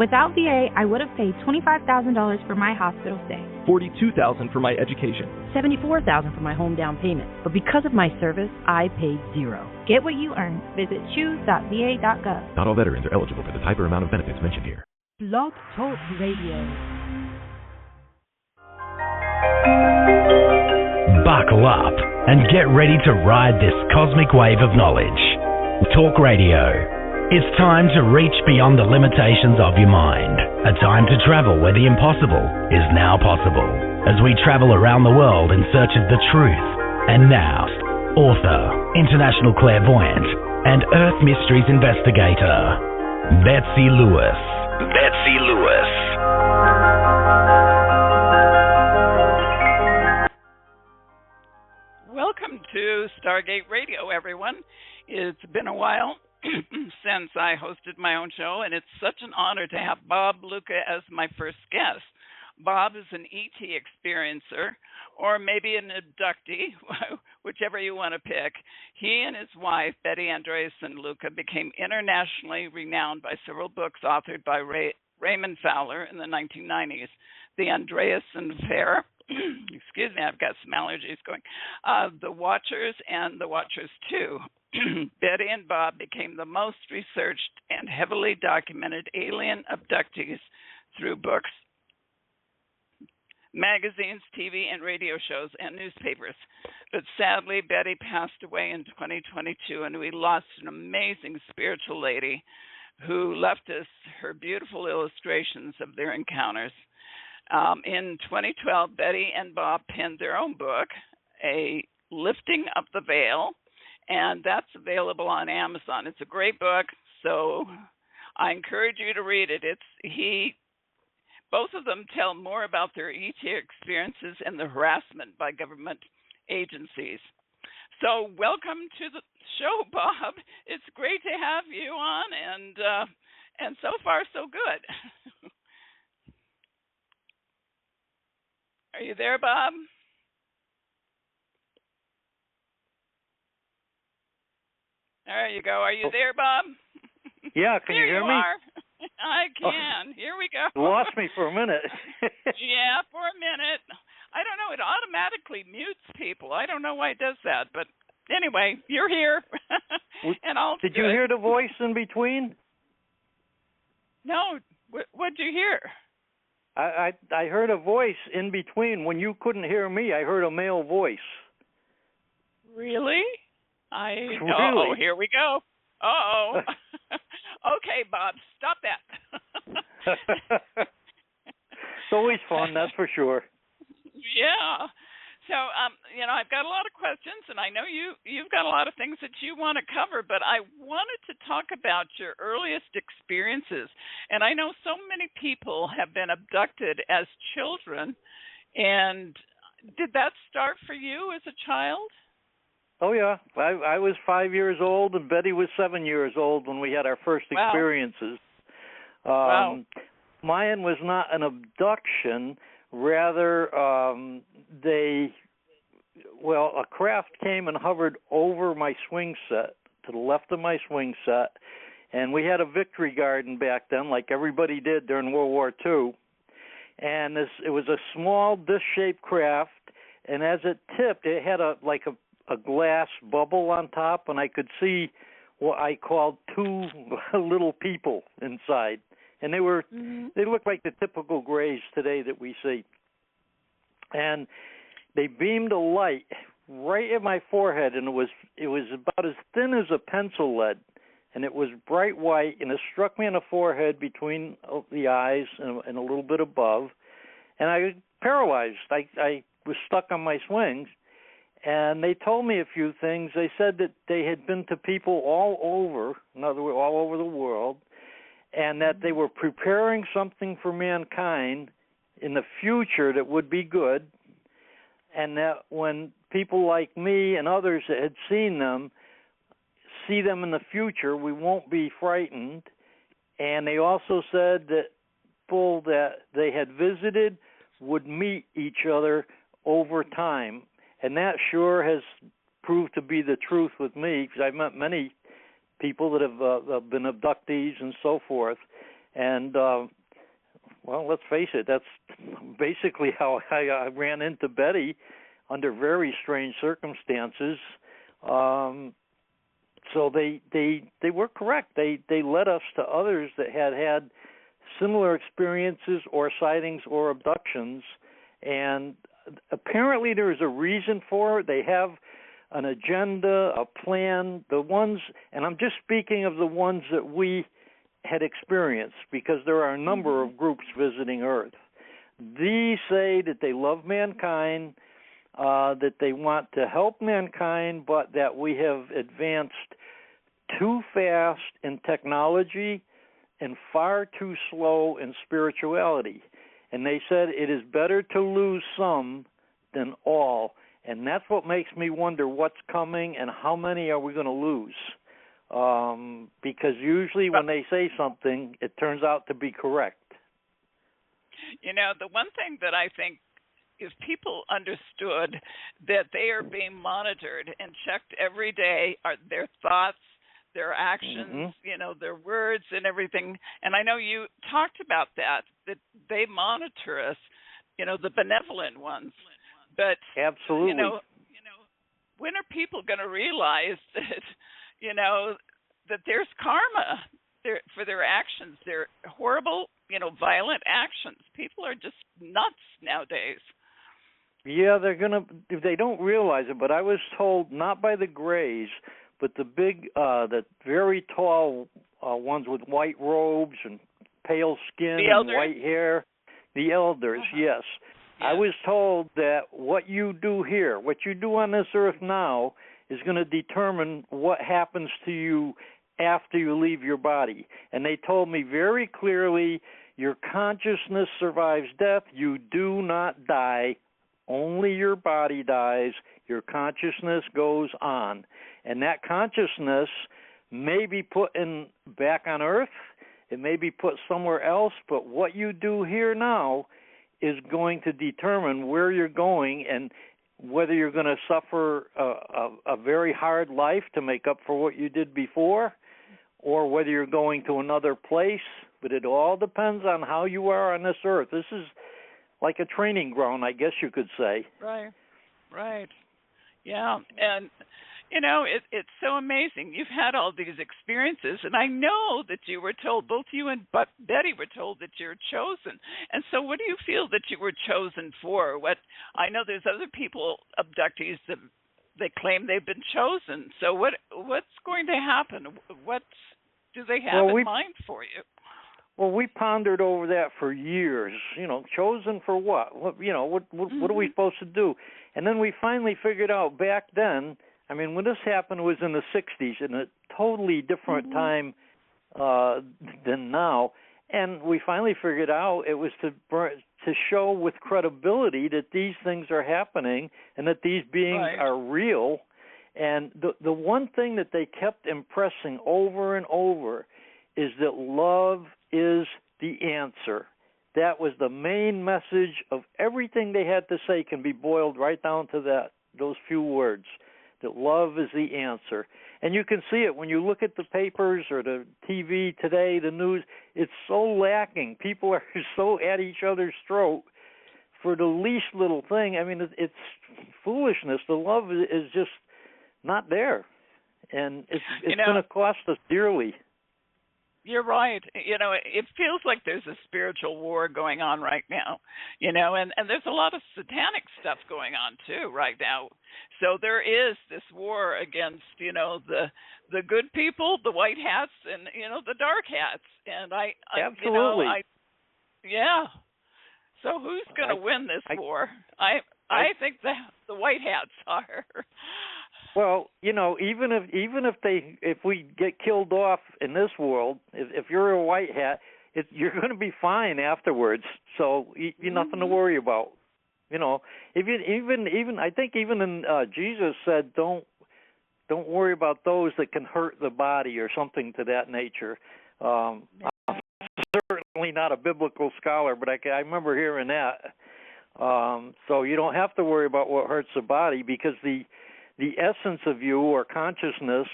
Without VA, I would have paid $25,000 for my hospital stay, $42,000 for my education, $74,000 for my home down payment. But because of my service, I paid $0. Get what you earn. Visit choose.va.gov. Not all veterans are eligible for the type or amount of benefits mentioned here. Blog Talk Radio. Buckle up and get ready to ride this cosmic wave of knowledge. Talk Radio. It's time to reach beyond the limitations of your mind. A time to travel where the impossible is now possible. As we travel around the world in search of the truth. And now, author, international clairvoyant, and Earth Mysteries investigator, Betsy Lewis. Betsy Lewis. Welcome to Stargate Radio, everyone. It's been a while since I hosted my own show, and it's such an honor to have Bob Luca as my first guest. Bob is an ET experiencer, or maybe an abductee, whichever you want to pick. He and his wife, Betty Andreasson Luca, became internationally renowned by several books authored by Raymond Fowler in the 1990s. The Andreason Affair, excuse me, I've got some allergies going, The Watchers and The Watchers 2. Betty and Bob became the most researched and heavily documented alien abductees through books, magazines, TV, and radio shows, and newspapers. But sadly, Betty passed away in 2022, and we lost an amazing spiritual lady who left us her beautiful illustrations of their encounters. In 2012, Betty and Bob penned their own book, A Lifting of the Veil, and that's available on Amazon. It's a great book, so I encourage you to read it. Both of them tell more about their ET experiences and the harassment by government agencies. So welcome to the show, Bob. It's great to have you on, and so far so good. Are you there, Bob? There you go. Are you there, Bob? Yeah, can you hear me? Are. I can. Oh, here we go. You lost me for a minute. Yeah, for a minute. I don't know. It automatically mutes people. I don't know why it does that. But anyway, you're here. And Did you hear the voice in between? No. What'd you hear? I heard a voice in between. When you couldn't hear me, I heard a male voice. Really? Really? Oh, here we go. Uh-oh. Okay, Bob, stop that. It's always fun, that's for sure. Yeah. So, I've got a lot of questions, and I know you've got a lot of things that you want to cover, but I wanted to talk about your earliest experiences. And I know so many people have been abducted as children, and did that start for you as a child? Oh, yeah. I was 5 years old, and Betty was 7 years old when we had our first experiences. Wow. Mine was not an abduction. Rather, a craft came and hovered over my swing set, to the left of my swing set, and we had a victory garden back then, like everybody did during World War II. And it was a small disc-shaped craft, and as it tipped, it had a glass bubble on top, and I could see what I called two little people inside. And they looked like the typical grays today that we see. And they beamed a light right at my forehead, and it was about as thin as a pencil lead, and it was bright white, and it struck me on the forehead between the eyes and a little bit above, and I was paralyzed. I was stuck on my swings. And they told me a few things. They said that they had been to people all over, in other words, all over the world, and that they were preparing something for mankind in the future that would be good, and that when people like me and others that had seen them see them in the future, we won't be frightened. And they also said that people that they had visited would meet each other over time. And that sure has proved to be the truth with me, because I've met many people that have been abductees and so forth. And well, let's face it, that's basically how I ran into Betty under very strange circumstances. So they were correct. They led us to others that had similar experiences or sightings or abductions, and apparently there is a reason for it. They have an agenda, a plan. The ones, and I'm just speaking of the ones that we had experienced, because there are a number of groups visiting Earth. These say that they love mankind, that they want to help mankind, but that we have advanced too fast in technology and far too slow in spirituality. And they said it is better to lose some than all. And that's what makes me wonder what's coming and how many are we going to lose. Because usually when they say something, it turns out to be correct. You know, the one thing that I think, if people understood that they are being monitored and checked every day, are their thoughts, their actions, you know, their words and everything. And I know you talked about that they monitor us, you know, the benevolent ones. But absolutely, you know, when are people going to realize that, you know, that there's karma for their actions, their horrible, you know, violent actions? People are just nuts nowadays. Yeah, they don't realize it, but I was told, not by the Greys, but the very tall ones with white robes and pale skin and white hair, the elders, yes. I was told that what you do here, what you do on this earth now, is going to determine what happens to you after you leave your body. And they told me very clearly, your consciousness survives death. You do not die. Only your body dies. Your consciousness goes on. And that consciousness may be put back on earth. It may be put somewhere else. But what you do here now is going to determine where you're going and whether you're going to suffer a very hard life to make up for what you did before, or whether you're going to another place. But it all depends on how you are on this earth. This is like a training ground, I guess you could say. Right. Yeah, and you know, it's so amazing. You've had all these experiences, and I know that you were told, both you and Betty were told, that you're chosen. And so what do you feel that you were chosen for? I know there's other people, abductees, that they claim they've been chosen. So what's going to happen? What do they have in mind for you? Well, we pondered over that for years. You know, chosen for what? What are we supposed to do? And then we finally figured out back then. I mean, when this happened, it was in the 60s, in a totally different time than now. And we finally figured out it was to show with credibility that these things are happening and that these beings are real. And the one thing that they kept impressing over and over is that love is the answer. That was the main message of everything they had to say, can be boiled right down to those few words, that love is the answer. And you can see it when you look at the papers or the TV today, the news. It's so lacking. People are so at each other's throat for the least little thing. I mean, it's foolishness. The love is just not there. And it's going to cost us dearly. You're right. You know, it feels like there's a spiritual war going on right now, you know, and there's a lot of satanic stuff going on too right now. So there is this war against, you know, the good people, the white hats, and, you know, the dark hats. And absolutely. Yeah. So who's going to win this war? I think the white hats are. Well, you know, even if we get killed off in this world, if you're a white hat, you're going to be fine afterwards. So you're nothing to worry about. You know, even I think even in Jesus said, don't worry about those that can hurt the body or something to that nature. I'm certainly not a biblical scholar, but I remember hearing that. So you don't have to worry about what hurts the body, because the essence of you or consciousness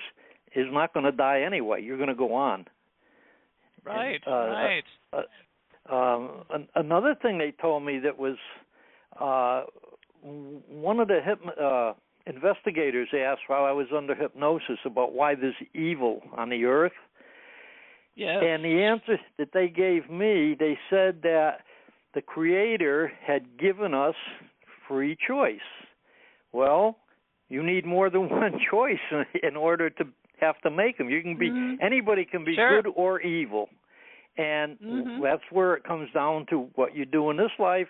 is not going to die anyway. You're going to go on. Right, right. Another thing they told me that was one of the investigators asked while I was under hypnosis about why there's evil on the earth. Yes. And the answer that they gave me, they said that the Creator had given us free choice. Well, you need more than one choice in order to have to make them. You can be anybody can be Sure. good or evil, and that's where it comes down to what you do in this life.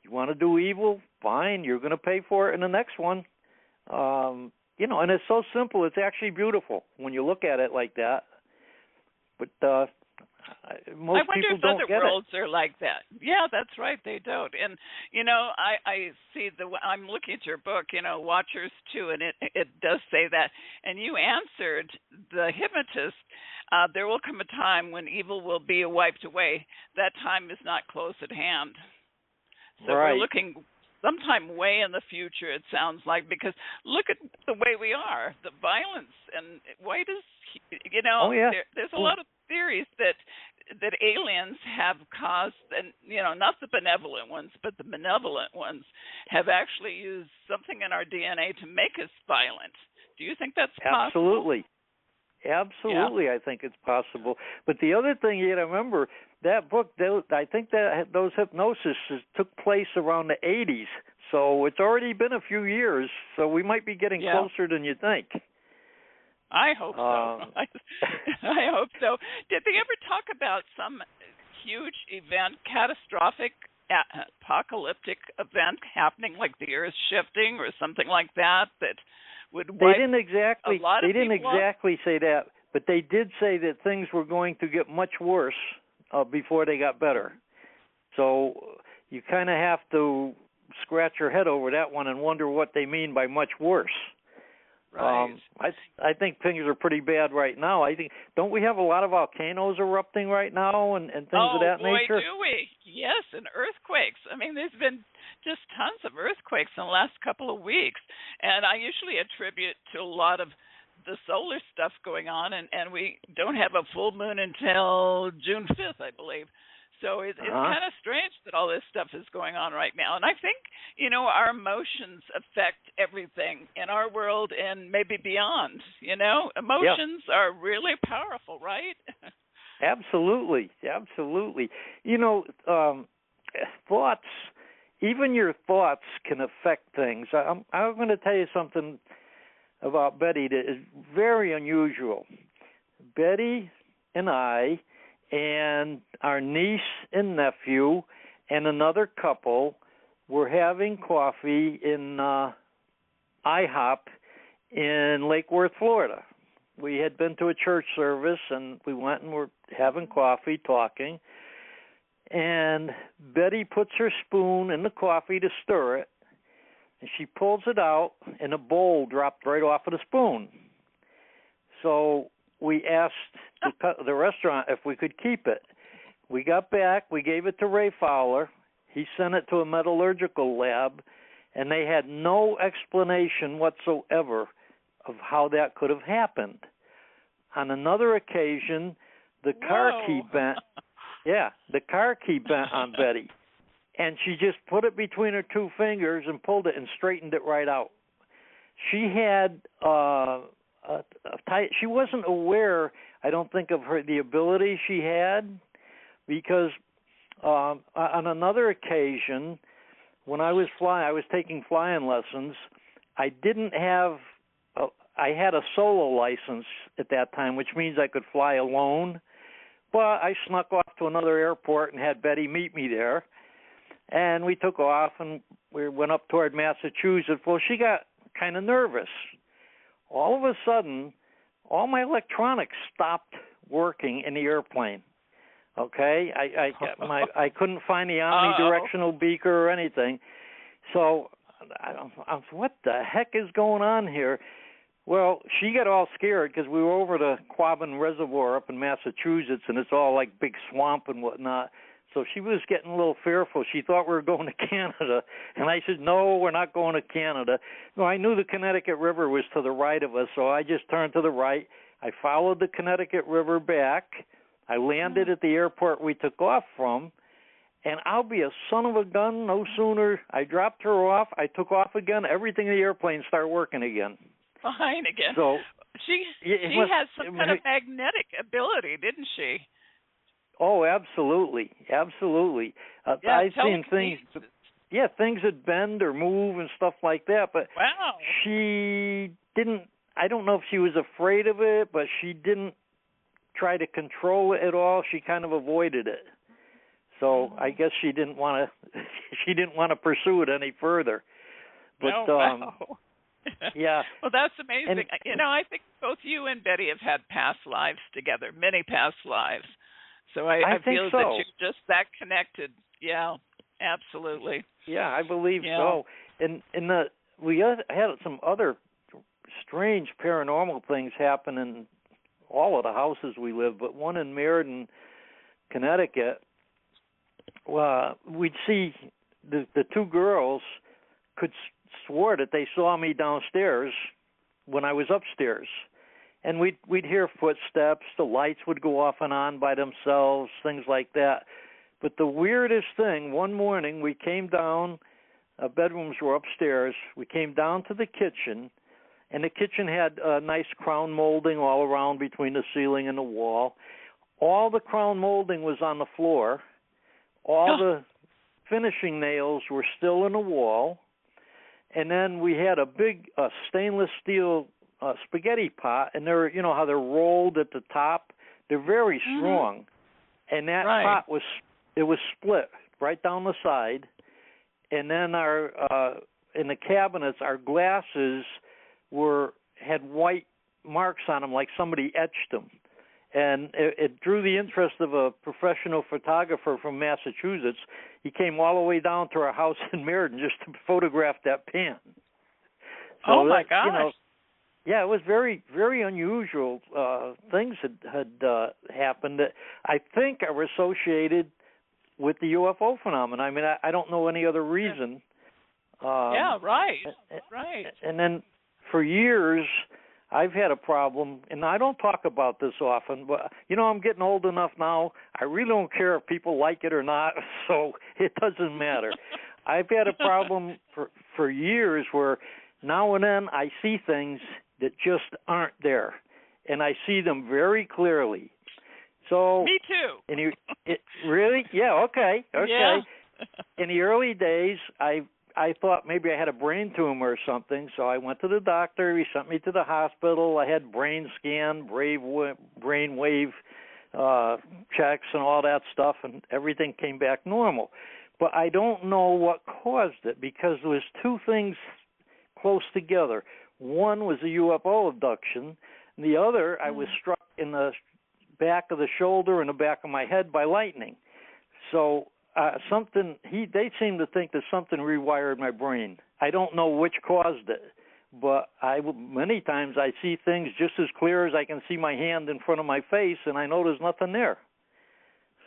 You want to do evil, fine. You're going to pay for it in the next one. You know, and it's so simple. It's actually beautiful when you look at it like that. But most people don't get it. I wonder if other worlds are like that. Yeah, that's right. They don't. And you know, I see I'm looking at your book, you know, Watchers 2, and it does say that. And you answered the hypnotist. There will come a time when evil will be wiped away. That time is not close at hand. So right. We're looking sometime way in the future, it sounds like, because look at the way we are, the violence, and why does, you know, there's a lot of theories that aliens have caused, and, you know, not the benevolent ones, but the malevolent ones have actually used something in our DNA to make us violent. Do you think that's possible? Absolutely, yeah. I think it's possible. But the other thing you got to remember, that book, I think that those hypnosis took place around the 80s. So it's already been a few years. So we might be getting closer than you think. I hope so. I hope so. Did they ever talk about some huge event, catastrophic, apocalyptic event happening, like the Earth shifting or something like that would wipe They didn't exactly say that, but they did say that things were going to get much worse before they got better. So you kind of have to scratch your head over that one and wonder what they mean by much worse. Right. I think things are pretty bad right now. Don't we have a lot of volcanoes erupting right now and things of that nature? Oh, boy, do we. Yes, and earthquakes. I mean, there's been just tons of earthquakes in the last couple of weeks. And I usually attribute to a lot of the solar stuff going on, and we don't have a full moon until June 5th, I believe. So it's kind of strange that all this stuff is going on right now. And I think, you know, our emotions affect everything in our world and maybe beyond. You know, emotions are really powerful, right? Absolutely. You know, thoughts, even your thoughts can affect things. I'm going to tell you something about Betty that is very unusual. Betty and I and our niece and nephew and another couple were having coffee in IHOP in Lake Worth, Florida. We had been to a church service, and we went and were having coffee, talking. And Betty puts her spoon in the coffee to stir it, and she pulls it out, and a bowl dropped right off of the spoon. So we asked the restaurant if we could keep it. We got back. We gave it to Ray Fowler. He sent it to a metallurgical lab, and they had no explanation whatsoever of how that could have happened. On another occasion, the car key bent. Yeah, the car key bent on Betty, and she just put it between her two fingers and pulled it and straightened it right out. She had she wasn't aware, I don't think, of the ability she had, because on another occasion, when I was flying, I was taking flying lessons. I had a solo license at that time, which means I could fly alone. But I snuck off to another airport and had Betty meet me there. And we took off, and we went up toward Massachusetts. Well, she got kind of nervous. All of a sudden, all my electronics stopped working in the airplane. Okay? I couldn't find the omnidirectional beaker or anything. So I was, what the heck is going on here? Well, she got all scared because we were over the Quabbin Reservoir up in Massachusetts, and it's all like big swamp and whatnot. So she was getting a little fearful. She thought we were going to Canada. And I said, no, we're not going to Canada. No, I knew the Connecticut River was to the right of us, so I just turned to the right. I followed the Connecticut River back. I landed at the airport we took off from, and I'll be a son of a gun. No sooner I dropped her off, I took off again. Everything in the airplane started working again. Fine again. So she has some kind of magnetic ability, didn't she? Oh, absolutely, absolutely. I've seen things. Yeah, things that bend or move and stuff like that. But wow, she didn't. I don't know if she was afraid of it, but she didn't try to control it at all. She kind of avoided it. So I guess she didn't want to. She didn't want to pursue it any further. But wow. yeah. Well, that's amazing. And, I think both you and Betty have had past lives together, many past lives. So I feel that you're just that connected. Yeah, absolutely. Yeah, I believe so. And we had some other strange paranormal things happen in all of the houses we live, but one in Meriden, Connecticut. We'd see the two girls could swore that they saw me downstairs when I was upstairs. And we'd hear footsteps, the lights would go off and on by themselves, things like that. But the weirdest thing, one morning we came down, bedrooms were upstairs, we came down to the kitchen, and the kitchen had a nice crown molding all around between the ceiling and the wall. All the crown molding was on the floor. All the finishing nails were still in the wall. And then we had a big stainless steel spaghetti pot, and they're, you know how they're rolled at the top? They're very strong. And that pot was split right down the side. And then in the cabinets, our glasses had white marks on them like somebody etched them. And it drew the interest of a professional photographer from Massachusetts. He came all the way down to our house in Meriden just to photograph that pan. So my gosh. Yeah, it was very, very unusual. Things had happened that I think are associated with the UFO phenomenon. I mean, I don't know any other reason. Right. And then for years, I've had a problem, and I don't talk about this often, but, I'm getting old enough now, I really don't care if people like it or not, so it doesn't matter. I've had a problem for years where now and then I see things that just aren't there, and I see them very clearly. So me too. Really? Yeah, okay. Yeah. In the early days, I thought maybe I had a brain tumor or something, so I went to the doctor. He sent me to the hospital. I had brain scan, brain wave checks and all that stuff, and everything came back normal. But I don't know what caused it because there was two things close together. One was a UFO abduction, and the other, I was struck in the back of the shoulder and the back of my head by lightning. So they seem to think that something rewired my brain. I don't know which caused it, but many times I see things just as clear as I can see my hand in front of my face, and I know there's nothing there.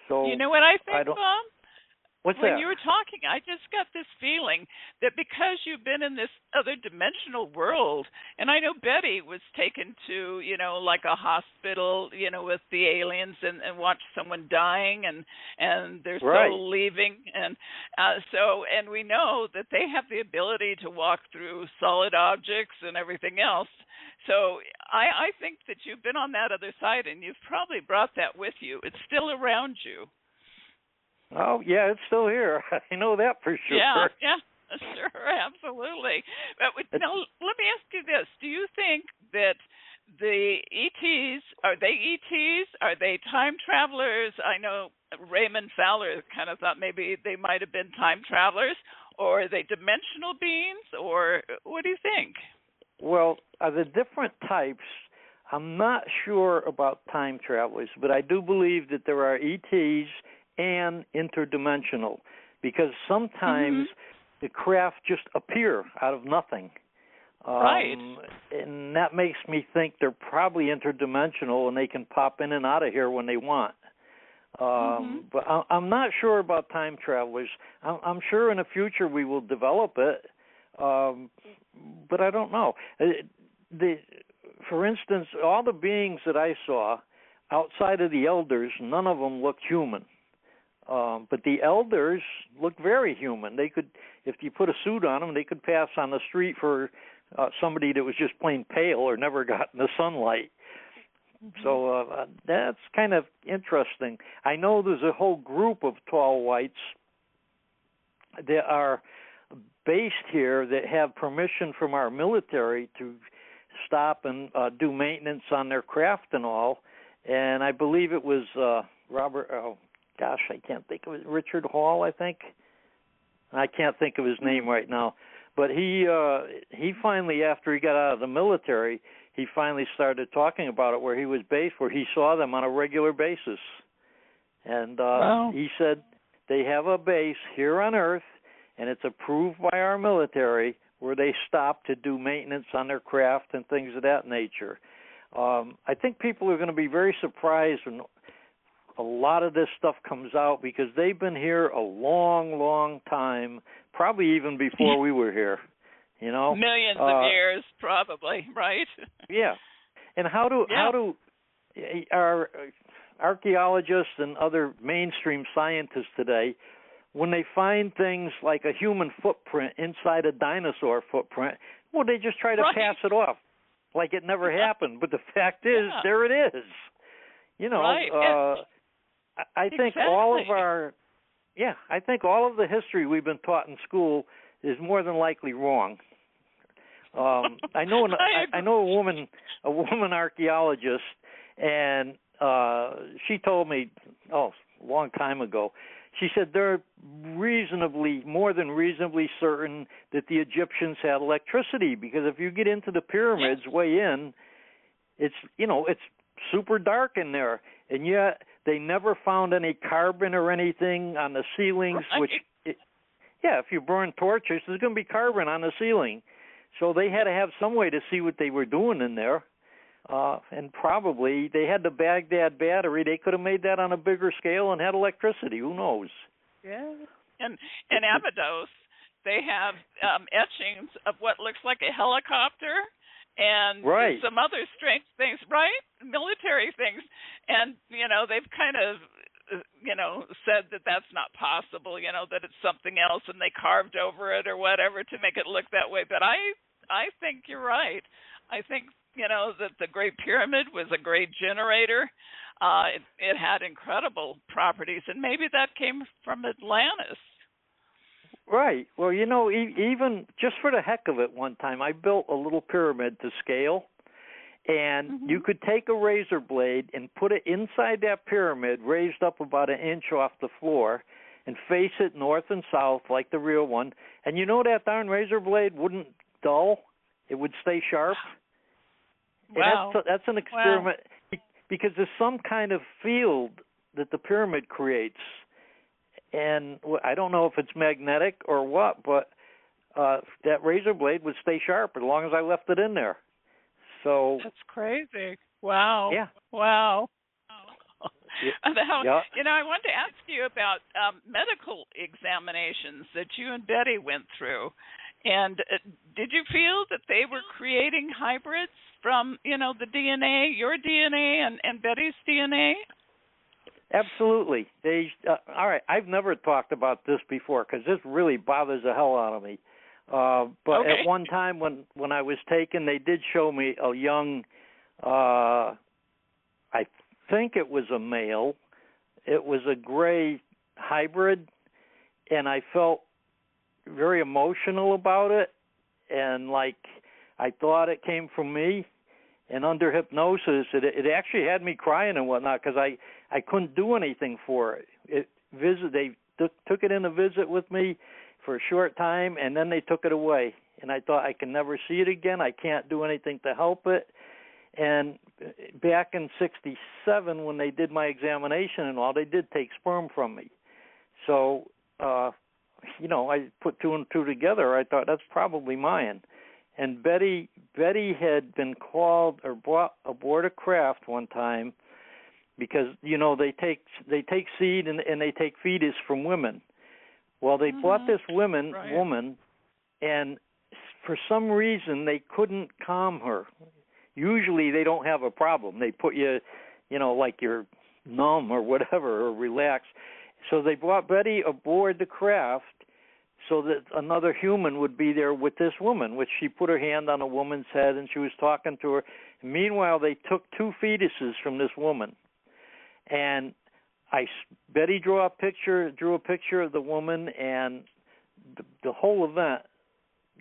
So you know what I think, Bob? What's when that? you were talking, I just got this feeling that because you've been in this other dimensional world, and I know Betty was taken to, like a hospital, with the aliens and watched someone dying and their soul leaving. And and we know that they have the ability to walk through solid objects and everything else. So I think that you've been on that other side, and you've probably brought that with you. It's still around you. Oh, yeah, it's still here. I know that for sure. Yeah, sure, absolutely. But now, let me ask you this. Do you think that the ETs, are they ETs? Are they time travelers? I know Raymond Fowler kind of thought maybe they might have been time travelers. Or are they dimensional beings? Or what do you think? Well, the different types, I'm not sure about time travelers, but I do believe that there are ETs and interdimensional, because sometimes the craft just appear out of nothing. And that makes me think they're probably interdimensional, and they can pop in and out of here when they want. But I'm not sure about time travelers. I'm sure in the future we will develop it, but I don't know. For instance, all the beings that I saw, outside of the elders, none of them looked human. But the elders looked very human. They could, if you put a suit on them, they could pass on the street for somebody that was just plain pale or never got in the sunlight. So that's kind of interesting. I know there's a whole group of tall whites that are based here that have permission from our military to stop and do maintenance on their craft and all. And I believe it was Robert, I can't think of it, Richard Hall, I think. I can't think of his name right now. But he finally, after he got out of the military, he finally started talking about it where he was based, where he saw them on a regular basis. And he said they have a base here on Earth, and it's approved by our military, where they stop to do maintenance on their craft and things of that nature. I think people are going to be very surprised when a lot of this stuff comes out, because they've been here a long, long time, probably even before we were here. You know, millions of years, probably, right? Yeah. And how do our archaeologists and other mainstream scientists today, when they find things like a human footprint inside a dinosaur footprint, well, they just try to pass it off like it never happened. But the fact is, there it is. You know, I think all of I think all of the history we've been taught in school is more than likely wrong. I know a woman archaeologist, and she told me a long time ago. She said they're more than reasonably certain that the Egyptians had electricity, because if you get into the pyramids way in, it's super dark in there, and yet they never found any carbon or anything on the ceilings. Right. If you burn torches, there's going to be carbon on the ceiling. So they had to have some way to see what they were doing in there. And probably they had the Baghdad battery. They could have made that on a bigger scale and had electricity. Who knows? Yeah. And Abydos, they have etchings of what looks like a helicopter and some other strange things, right? Military things. And, they've kind of said that that's not possible, that it's something else, and they carved over it or whatever to make it look that way. But I think you're right. I think, that the Great Pyramid was a great generator. It had incredible properties, and maybe that came from Atlantis. Right. Well, even just for the heck of it, one time I built a little pyramid to scale. And you could take a razor blade and put it inside that pyramid, raised up about an inch off the floor, and face it north and south like the real one. And that darn razor blade wouldn't dull. It would stay sharp. Wow. And that's an experiment, because there's some kind of field that the pyramid creates. And I don't know if it's magnetic or what, but that razor blade would stay sharp as long as I left it in there. So that's crazy. Wow. Yeah. Wow. Yeah. I wanted to ask you about medical examinations that you and Betty went through. And did you feel that they were creating hybrids from, the DNA, your DNA and Betty's DNA? Absolutely. All right, I've never talked about this before, because this really bothers the hell out of me. But at one time when I was taken, they did show me a young, I think it was a male. It was a gray hybrid, and I felt very emotional about it, and like I thought it came from me. And under hypnosis, it actually had me crying and whatnot, because I couldn't do anything for it. They took it in a visit with me for a short time, and then they took it away. And I thought, I can never see it again. I can't do anything to help it. And back in '67, when they did my examination and all, they did take sperm from me. So, I put two and two together. I thought, that's probably mine. And Betty had been called or brought aboard a craft one time, because they take seed and they take fetus from women. Well, they brought this woman, and for some reason they couldn't calm her. Usually they don't have a problem. They put you like you're numb or whatever, or relaxed. So they brought Betty aboard the craft so that another human would be there with this woman, which she put her hand on a woman's head and she was talking to her. Meanwhile, they took 2 fetuses from this woman. And Betty drew a picture of the woman and the whole event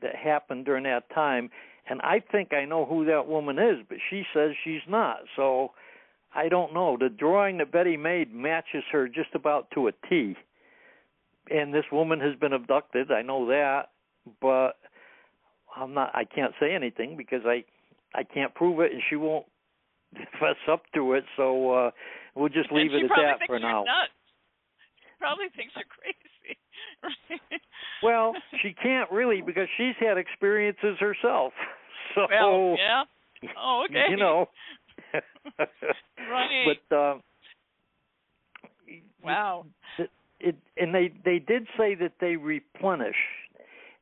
that happened during that time. And I think I know who that woman is, but she says she's not. So I don't know. The drawing that Betty made matches her just about to a T. And this woman has been abducted. I know that, but I can't say anything because I can't prove it, and she won't fess up to it. So we'll just leave it at that for now. She probably thinks you're crazy. Right? Well, she can't really because she's had experiences herself. So yeah. Oh, okay. Right. But wow. And they did say that they replenish.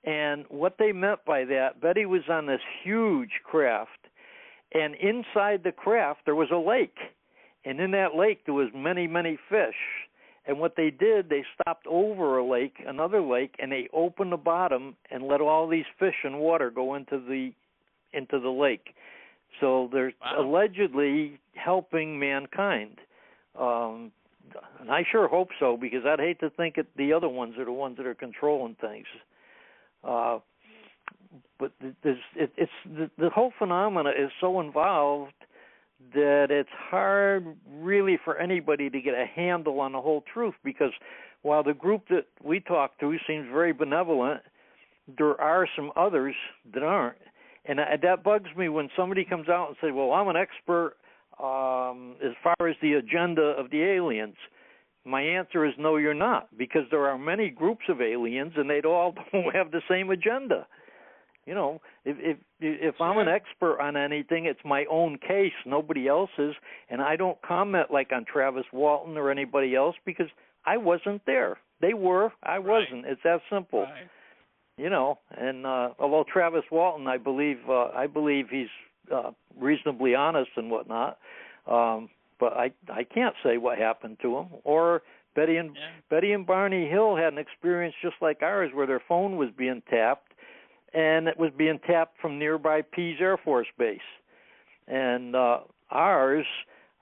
And what they meant by that, Betty was on this huge craft, and inside the craft there was a lake. And in that lake there was many, many fish. And what they did, they stopped over another lake, and they opened the bottom and let all these fish and water go into the lake. So they're allegedly helping mankind. And I sure hope so, because I'd hate to think that the other ones are the ones that are controlling things. But the whole phenomena is so involved that it's hard really for anybody to get a handle on the whole truth, because while the group that we talk to seems very benevolent, there are some others that aren't. And that bugs me when somebody comes out and says, well, I'm an expert as far as the agenda of the aliens. My answer is no, you're not, because there are many groups of aliens and they all don't have the same agenda. If I'm an expert on anything, it's my own case, nobody else's, and I don't comment like on Travis Walton or anybody else because I wasn't there. They were, I wasn't. It's that simple. Right. And although Travis Walton, I believe he's reasonably honest and whatnot, but I can't say what happened to him. Or Betty and Barney Hill had an experience just like ours, where their phone was being tapped, and it was being tapped from nearby Pease Air Force Base. And ours,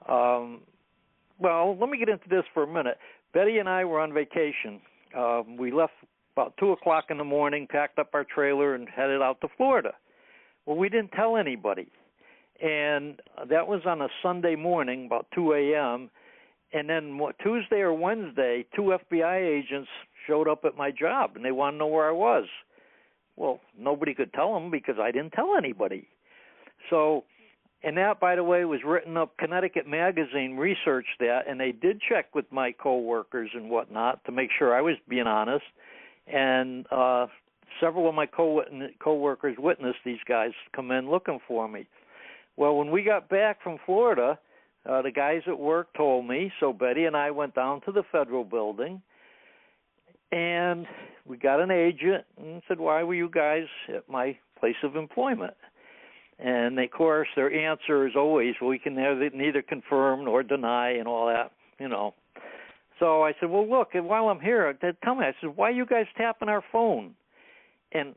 well, let me get into this for a minute. Betty and I were on vacation. We left about 2 o'clock in the morning, packed up our trailer, and headed out to Florida. Well, we didn't tell anybody. And that was on a Sunday morning, about 2 a.m., and then Tuesday or Wednesday, 2 FBI agents showed up at my job, and they wanted to know where I was. Well, nobody could tell them because I didn't tell anybody. So, and that, by the way, was written up. Connecticut Magazine researched that, and they did check with my coworkers and whatnot to make sure I was being honest. And several of my coworkers witnessed these guys come in looking for me. Well, when we got back from Florida, the guys at work told me, so Betty and I went down to the federal building, and we got an agent and said, why were you guys at my place of employment? And, of course, their answer is always, well, we can neither confirm nor deny and all that, So I said, well, look, while I'm here, tell me, I said, why are you guys tapping our phone? And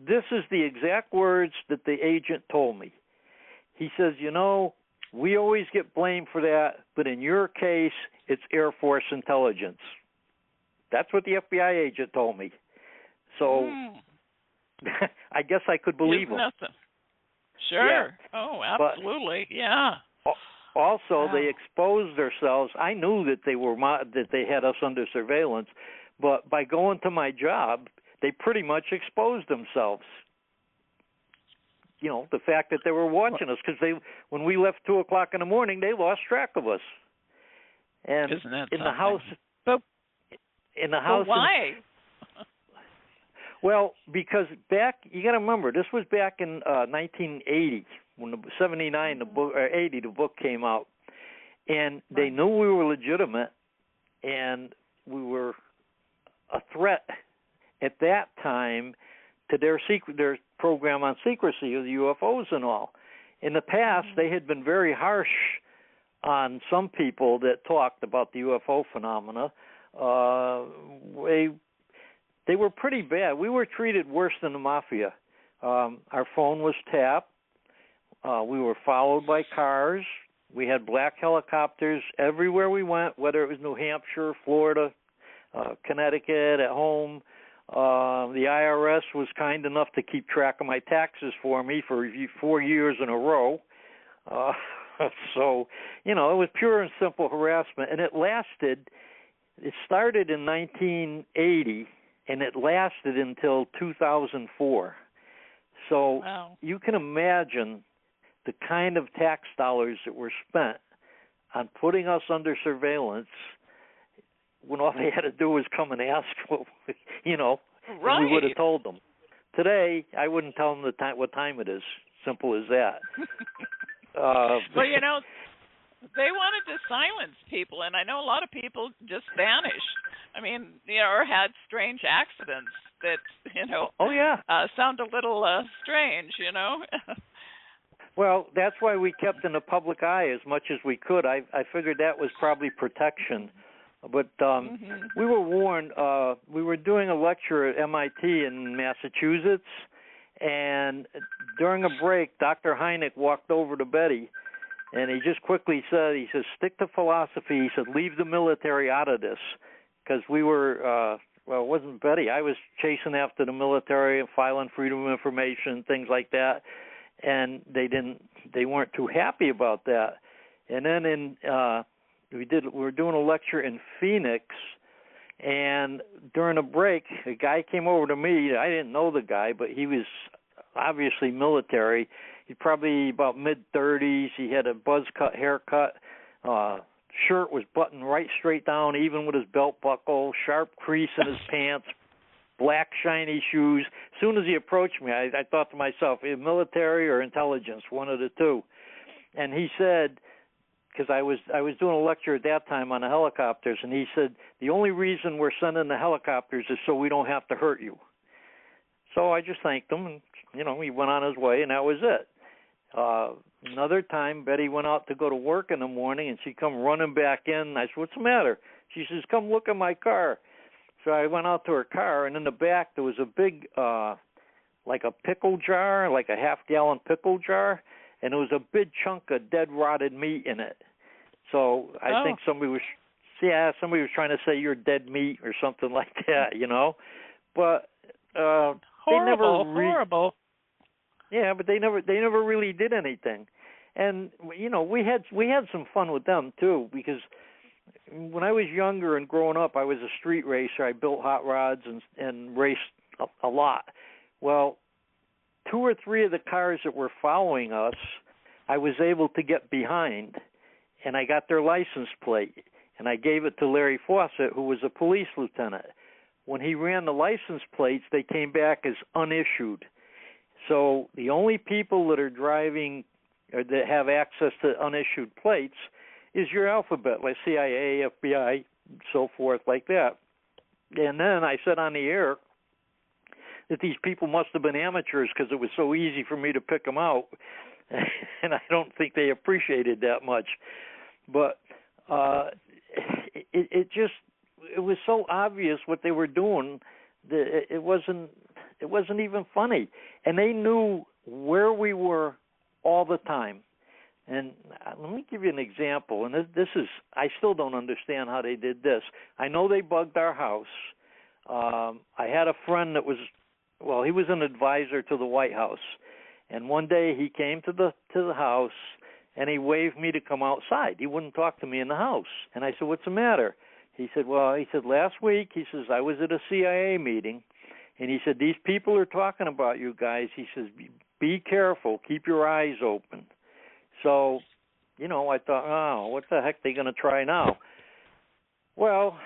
this is the exact words that the agent told me. He says, we always get blamed for that, but in your case, it's Air Force intelligence. That's what the FBI agent told me. So I guess I could believe him. Nothing. Sure. Yeah. Oh, absolutely. Yeah. Also, they exposed themselves. I knew that they had us under surveillance, but by going to my job, they pretty much exposed themselves. The fact that they were watching us, because when we left 2 o'clock in the morning, they lost track of us. And isn't that in something? the house. In the house. But why? Well, because you got to remember, this was back in 1980 when the 79, the book, or 80, the book came out, and they knew we were legitimate, and we were a threat at that time to their program on secrecy of the UFOs and all. In the past, they had been very harsh on some people that talked about the UFO phenomena. They were pretty bad. We were treated worse than the mafia. Our phone was tapped. We were followed by cars. We had black helicopters everywhere we went, whether it was New Hampshire, Florida, Connecticut, at home. The IRS was kind enough to keep track of my taxes for me for 4 years in a row. So, it was pure and simple harassment. And it started in 1980, and it lasted until 2004. So wow. You can imagine the kind of tax dollars that were spent on putting us under surveillance when all they had to do was come and ask, right. And we would have told them. Today, I wouldn't tell them what time it is. Simple as that. Well, they wanted to silence people, and I know a lot of people just vanished. I mean, or had strange accidents that, oh, yeah. Sound a little strange, Well, that's why we kept in the public eye as much as we could. I figured that was probably protection. But we were warned. We were doing a lecture at MIT in Massachusetts, and during a break, Dr. Hynek walked over to Betty, and he just quickly said, stick to philosophy. He said, leave the military out of this, because we were, it wasn't Betty. I was chasing after the military and filing freedom of information, things like that, and they weren't too happy about that. And then we were doing a lecture in Phoenix, and during a break, a guy came over to me. I didn't know the guy, but he was obviously military. He's probably about mid-30s. He had a buzz-cut haircut. Shirt was buttoned right straight down, even with his belt buckle, sharp crease in his pants, black shiny shoes. As soon as he approached me, I thought to myself, military or intelligence, one of the two. And he said, because I was doing a lecture at that time on the helicopters, and he said, the only reason we're sending the helicopters is so we don't have to hurt you. So I just thanked him, and, he went on his way, and that was it. Another time, Betty went out to go to work in the morning, and she come running back in. I said, what's the matter? She says, come look at my car. So I went out to her car, and in the back there was a big, like a pickle jar, like a half-gallon pickle jar, and there was a big chunk of dead rotted meat in it. So I think somebody was trying to say you're dead meat or something like that, But horrible. Yeah, but they never really did anything. And we had some fun with them too, because when I was younger and growing up, I was a street racer. I built hot rods and raced a lot. Well, 2 or 3 of the cars that were following us, I was able to get behind, and I got their license plate, and I gave it to Larry Fawcett, who was a police lieutenant. When he ran the license plates, they came back as unissued. So the only people that are driving or that have access to unissued plates is your alphabet, like CIA, FBI, so forth, like that. And then I said on the air that these people must have been amateurs because it was so easy for me to pick them out, and I don't think they appreciated that much. But it was so obvious what they were doing that it wasn't even funny, and they knew where we were all the time. And let me give you an example, and this is, I still don't understand how they did this. I know they bugged our house. I had a friend that was, he was an advisor to the White House, and one day he came to the house, and he waved me to come outside. He wouldn't talk to me in the house. And I said, what's the matter? He said, last week, he says, I was at a CIA meeting, and he said, these people are talking about you guys. He says, be careful, keep your eyes open. So, I thought, what the heck are they going to try now? Well,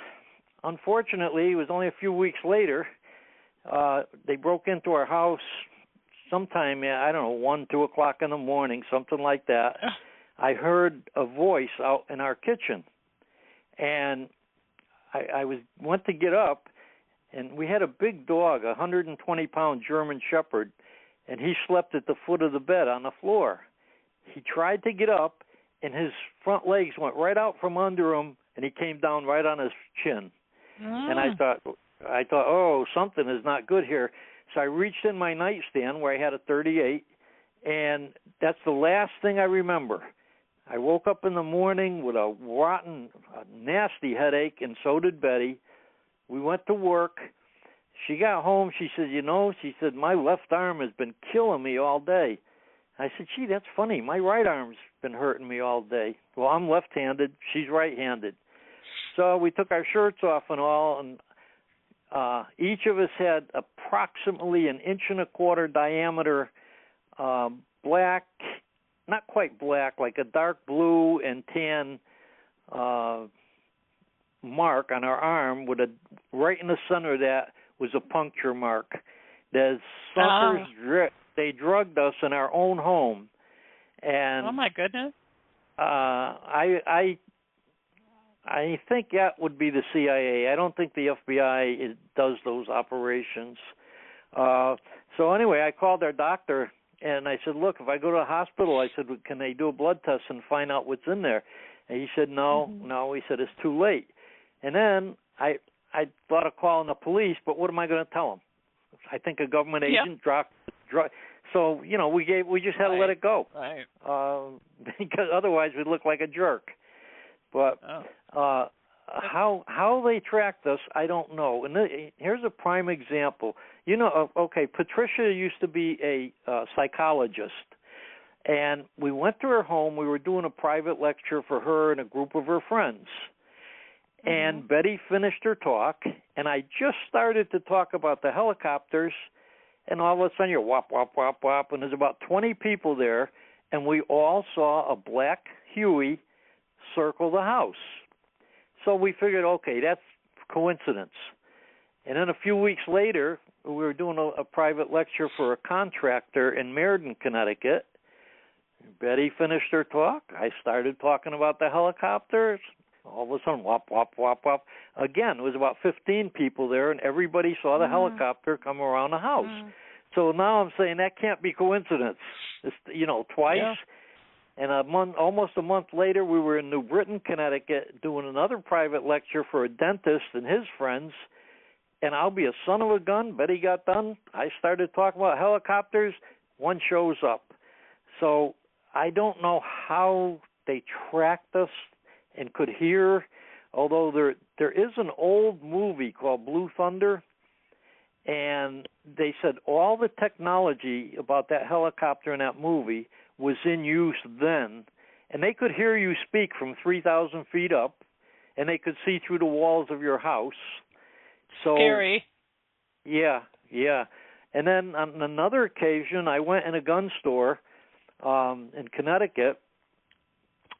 unfortunately, it was only a few weeks later, they broke into our house sometime, 1, 2 o'clock in the morning, something like that. I heard a voice out in our kitchen, and I went to get up, and we had a big dog, a 120-pound German Shepherd, and he slept at the foot of the bed on the floor. He tried to get up, and his front legs went right out from under him, and he came down right on his chin. And I thought, oh, something is not good here. So I reached in my nightstand where I had a 38, and that's the last thing I remember. I woke up in the morning with a nasty headache, and so did Betty. We went to work. She got home. She said, my left arm has been killing me all day. I said, gee, that's funny. My right arm's been hurting me all day. Well, I'm left-handed. She's right-handed. So we took our shirts off and all, and each of us had approximately 1.25 inch diameter black, not quite black, like a dark blue and tan mark on our arm, with right in the center of that was a puncture mark. The suckers, they drugged us in our own home. And oh, my goodness. I think that would be the CIA. I don't think the FBI does those operations. So anyway, I called our doctor, and I said, look, if I go to the hospital, I said, can they do a blood test and find out what's in there? And he said, no. He said, it's too late. And then I thought of calling the police, but what am I going to tell them? I think a government agent dropped drug. So, we just had to let it go. Right. Because otherwise we'd look like a jerk. But how they tracked us, I don't know. And here's a prime example. Patricia used to be a psychologist, and we went to her home. We were doing a private lecture for her and a group of her friends. And Betty finished her talk, and I just started to talk about the helicopters, and all of a sudden you're whop, whop, whop, whop, and there's about 20 people there, and we all saw a black Huey circle the house. So we figured, okay, that's coincidence. And then a few weeks later, we were doing a private lecture for a contractor in Meriden, Connecticut. Betty finished her talk. I started talking about the helicopters. All of a sudden, whop, whop, whop, whop. Again, it was about 15 people there, and everybody saw the helicopter come around the house. So now I'm saying that can't be coincidence. It's, twice. Yeah. And almost a month later, we were in New Britain, Connecticut, doing another private lecture for a dentist and his friends. And I'll be a son of a gun. Betty got done. I started talking about helicopters. One shows up. So I don't know how they tracked us and could hear, although there is an old movie called Blue Thunder, and they said all the technology about that helicopter in that movie was in use then, and they could hear you speak from 3,000 feet up, and they could see through the walls of your house. So scary. Yeah. And then on another occasion, I went in a gun store in Connecticut,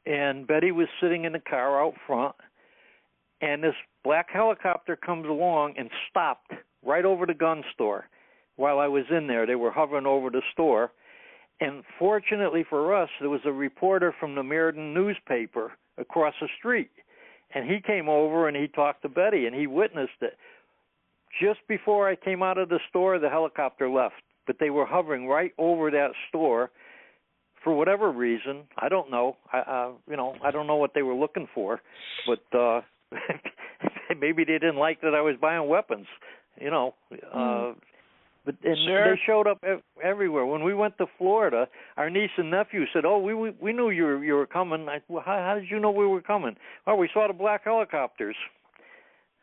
and Betty was sitting in the car out front, and this black helicopter comes along and stopped right over the gun store while I was in there. They were hovering over the store. And fortunately for us, there was a reporter from the Meriden newspaper across the street. And he came over and he talked to Betty, and he witnessed it. Just before I came out of the store, the helicopter left. But they were hovering right over that store. For whatever reason, I don't know. I don't know what they were looking for, but maybe they didn't like that I was buying weapons. But they showed up everywhere. When we went to Florida, our niece and nephew said, "Oh, we knew you were coming." How did you know we were coming? Oh, we saw the black helicopters.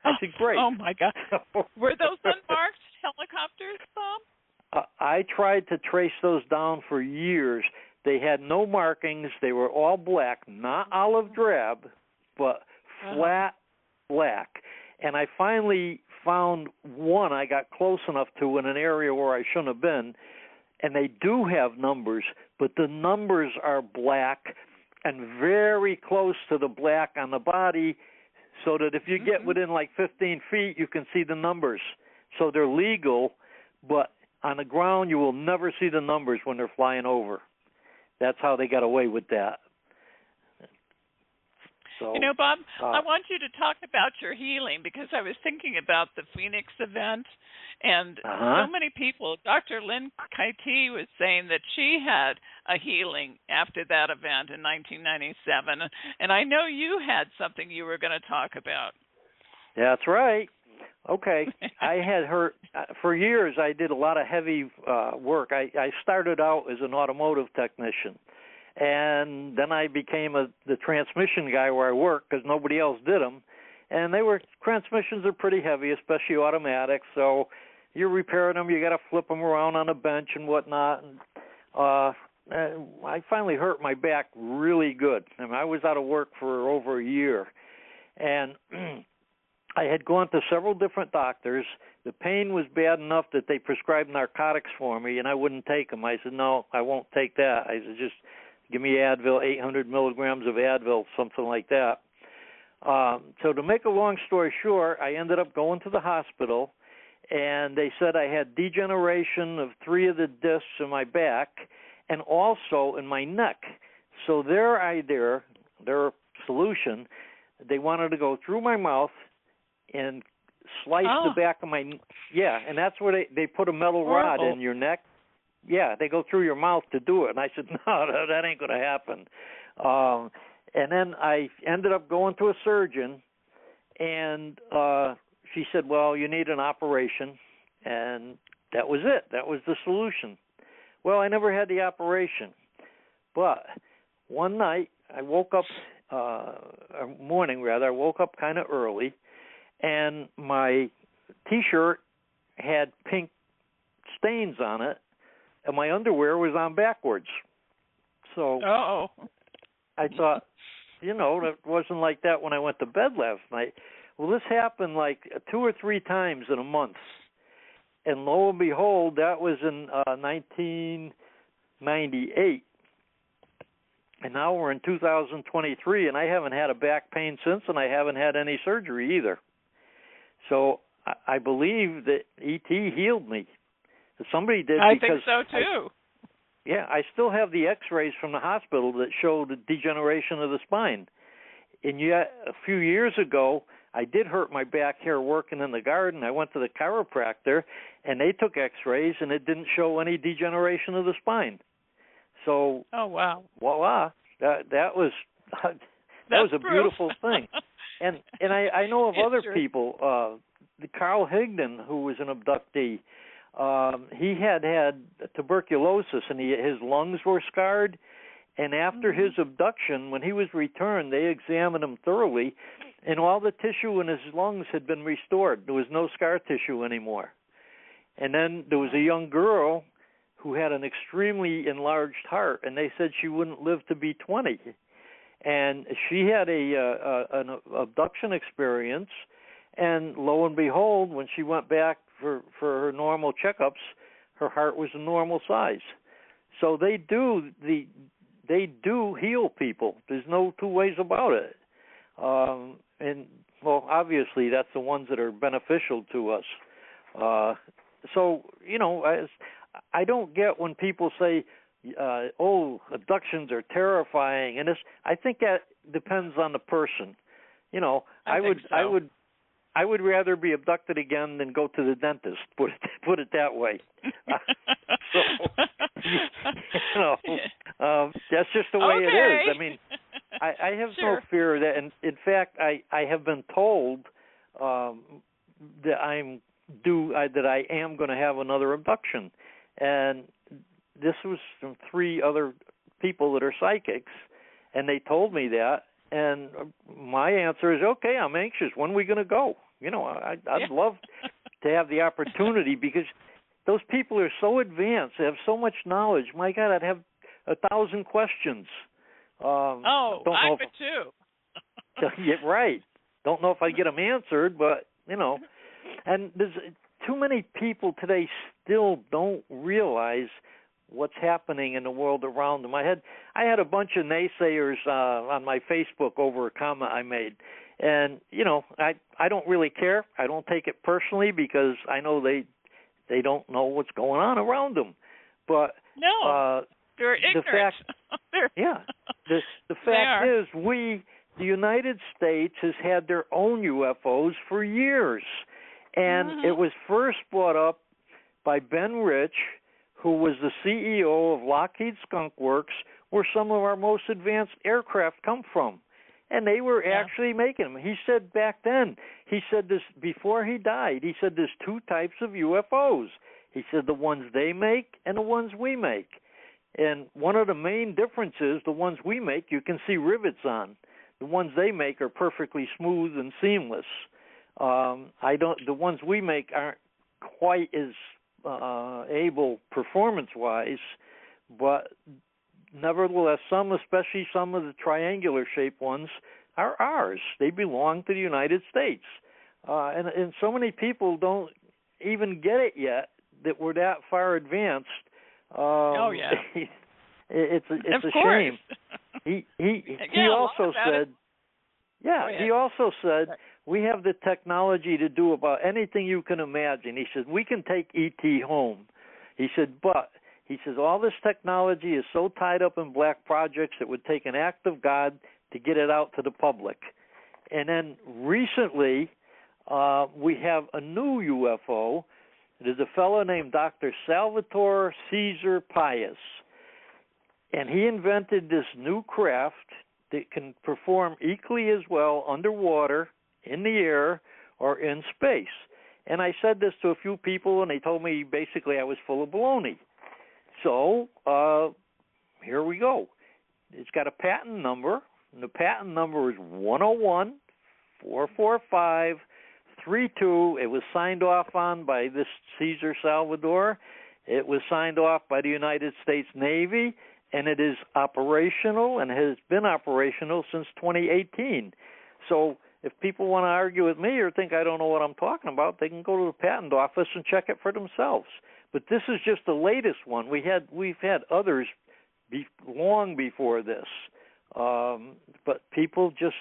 I said, "Great." Oh my God! Were those unmarked helicopters, Bob? I tried to trace those down for years. They had no markings. They were all black, not olive drab, but flat black. And I finally found one I got close enough to in an area where I shouldn't have been. And they do have numbers, but the numbers are black and very close to the black on the body, so that if you get within like 15 feet, you can see the numbers. So they're legal, but on the ground you will never see the numbers when they're flying over. That's how they got away with that. So, Bob, I want you to talk about your healing, because I was thinking about the Phoenix event, and so many people. Dr. Lynn Kaiti was saying that she had a healing after that event in 1997, and I know you had something you were going to talk about. That's right. Okay. I had heard for years. I did a lot of heavy work. I started out as an automotive technician. And then I became the transmission guy where I worked because nobody else did them. And transmissions are pretty heavy, especially automatics. So you're repairing them, you got to flip them around on a bench and whatnot. And I finally hurt my back really good. I mean, I was out of work for over a year. And I had gone to several different doctors. The pain was bad enough that they prescribed narcotics for me, and I wouldn't take them. I said, no, I won't take that. I said, just give me Advil, 800 milligrams of Advil, something like that. So to make a long story short, I ended up going to the hospital, and they said I had degeneration of 3 of the discs in my back and also in my neck. So their solution, they wanted to go through my mouth and slice the back of my and that's where they put a metal rod in your neck. Yeah, they go through your mouth to do it. And I said, no, that ain't going to happen. And then I ended up going to a surgeon, and she said, well, you need an operation. And that was it. That was the solution. Well, I never had the operation. But one night, I woke up, I woke up kind of early, and my T-shirt had pink stains on it, and my underwear was on backwards. So I thought, it wasn't like that when I went to bed last night. Well, this happened like 2 or 3 times in a month. And lo and behold, that was in 1998. And now we're in 2023, and I haven't had a back pain since, and I haven't had any surgery either. So I believe that ET healed me. Somebody did. I think so too. I still have the X-rays from the hospital that show the degeneration of the spine. And yet, a few years ago, I did hurt my back here working in the garden. I went to the chiropractor, and they took X-rays, and it didn't show any degeneration of the spine. So, voila, that was a beautiful thing. And I know of other people. Carl Higdon, who was an abductee. He had tuberculosis, and his lungs were scarred. And after his abduction, when he was returned, they examined him thoroughly, and all the tissue in his lungs had been restored. There was no scar tissue anymore. And then there was a young girl who had an extremely enlarged heart, and they said she wouldn't live to be 20. And she had an abduction experience, and lo and behold, when she went back for her normal checkups, her heart was a normal size. So they do heal people. There's no two ways about it. And well, obviously that's the ones that are beneficial to us. So I don't get when people say, abductions are terrifying, and I think that depends on the person. I would rather be abducted again than go to the dentist. Put it that way. That's just the way it is. I mean, I have no fear that, and in fact, I have been told that I am going to have another abduction, and this was from 3 other people that are psychics, and they told me that. And my answer is, okay, I'm anxious. When are we going to go? I'd love to have the opportunity, because those people are so advanced. They have so much knowledge. My God, I'd have 1,000 questions. I would too. Yeah, right. Don't know if I get them answered, but, and there's too many people today still don't realize what's happening in the world around them. I had a bunch of naysayers on my Facebook over a comment I made, and I don't really care. I don't take it personally, because I know they don't know what's going on around them. But they're ignorant. The fact is, we the United States has had their own UFOs for years. And it was first brought up by Ben Rich, who was the CEO of Lockheed Skunk Works, where some of our most advanced aircraft come from. And they were actually making them. He said back then, he said this before he died, he said there's two types of UFOs. He said the ones they make and the ones we make. And one of the main differences, the ones we make, you can see rivets on. The ones they make are perfectly smooth and seamless. The ones we make aren't quite as able performance-wise, but nevertheless, some, especially some of the triangular-shaped ones, are ours. They belong to the United States. And so many people don't even get it yet that we're that far advanced. It's a shame. He also said, he also said, we have the technology to do about anything you can imagine. He said, we can take ET home. He said, but he says, all this technology is so tied up in black projects it would take an act of God to get it out to the public. And then recently, we have a new UFO. It is a fellow named Dr. Salvatore Caesar Pius. And he invented this new craft that can perform equally as well underwater, in the air, or in space. And I said this to a few people, and they told me basically I was full of baloney. So here we go. It's got a patent number, and the patent number is 101-445-32. It was signed off on by this Caesar Salvador. It was signed off by the United States Navy, and it is operational and has been operational since 2018. So if people want to argue with me or think I don't know what I'm talking about, they can go to the patent office and check it for themselves. But this is just the latest one. We've had others long before this, but people just,